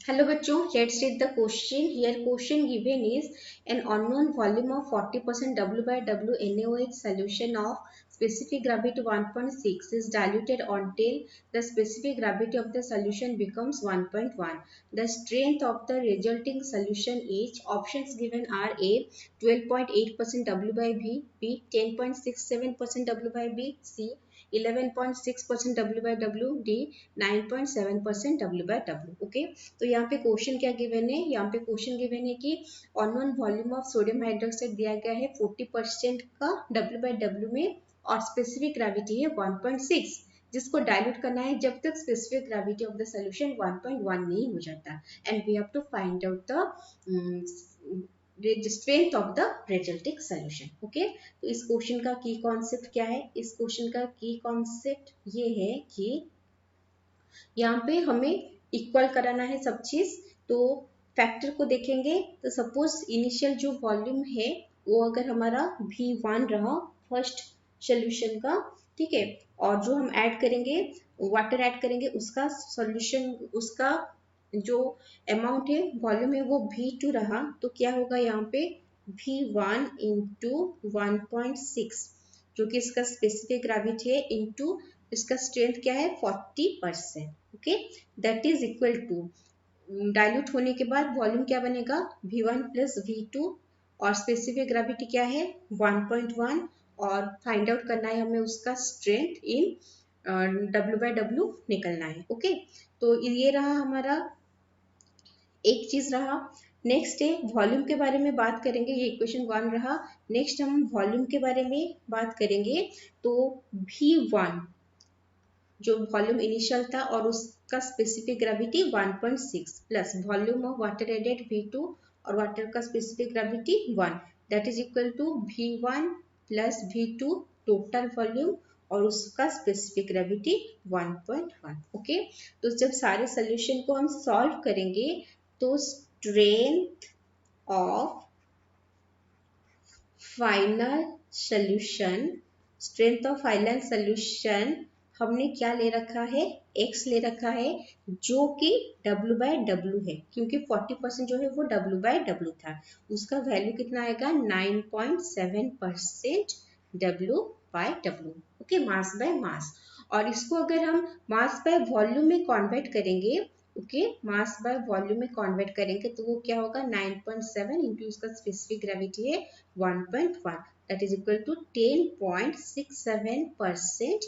Hello बच्चों, let's read the question. Here question given is an unknown volume of 40% W by W NaOH solution of specific gravity 1.6 is diluted until the specific gravity of the solution becomes 1.1. The strength of the resulting solution is, options given are A 12.8% W by V, B 10.67% W by B, C 11.6% W by W, D 9.7% W by W. Okay, तो यहाँ पे question क्या given है, यहाँ पे question given है कि unknown volume of sodium hydroxide दिया गया है 40% का W by W में और स्पेसिफिक ग्रेविटी है 1.6, जिसको डाइल्यूट करना है जब तक specific gravity of the solution 1.1 नहीं हो जाता, and we have to find out the strength of the resulting solution. Okay, तो इस क्वेश्चन का की कॉन्सेप्ट क्या है? इस क्वेश्चन का की कॉन्सेप्ट ये है कि यहाँ पे हमें इक्वल कराना है सब चीज. तो फैक्टर को देखेंगे तो सपोज इनिशियल जो वॉल्यूम है वो अगर हमारा V1 रहा फर्स्ट सोल्यूशन का, ठीक है, और जो हम ऐड करेंगे वाटर ऐड करेंगे उसका सॉल्यूशन, उसका जो अमाउंट है वॉल्यूम है वो V2 रहा, तो क्या होगा यहाँ पे V1 इंटू 1.6 जो कि इसका स्पेसिफिक ग्रेविटी है इंटू इसका स्ट्रेंथ क्या है 40%. Okay, that is equal to dilute होने के बाद वॉल्यूम क्या बनेगा V1 प्लस V2 और स्पेसिफिक ग्रेविटी क्या है 1.1 और फाइंड आउट करना है हमें उसका strength in W by W निकलना है. ओके, तो ये रहा हमारा एक चीज रहा. नेक्स्ट है वॉल्यूम के बारे में बात करेंगे, ये इक्वेशन 1 रहा. नेक्स्ट हम वॉल्यूम के बारे में बात करेंगे. तो V1 जो वॉल्यूम इनिशियल था और उसका specific gravity 1.6 plus volume of water added V2 और वाटर का specific gravity 1, that is equal to V1 plus V2 total volume और उसका स्पेसिफिक ग्रेविटी 1.1. ओके, तो जब सारे सोल्यूशन को हम सॉल्व करेंगे तो strength of final solution, strength of final solution हमने क्या ले रखा है, x ले रखा है जो कि W by W है, क्योंकि 40% जो है वो W by W था, उसका वैल्यू कितना आएगा 9.7% W by W. Okay, mass by mass. और इसको अगर हम मास बाय वॉल्यूम में कन्वर्ट करेंगे, ओके, मास बाय वॉल्यूम में कन्वर्ट करेंगे तो वो क्या होगा 9.7 इंटू उसका स्पेसिफिक ग्रेविटी है 1.1, that is equal to 10.67%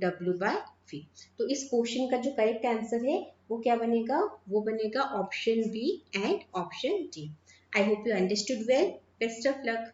W by V. तो इस क्वेश्चन का जो करेक्ट आंसर है वो क्या बनेगा, वो बनेगा option B and option D. I hope you understood well. Best of luck.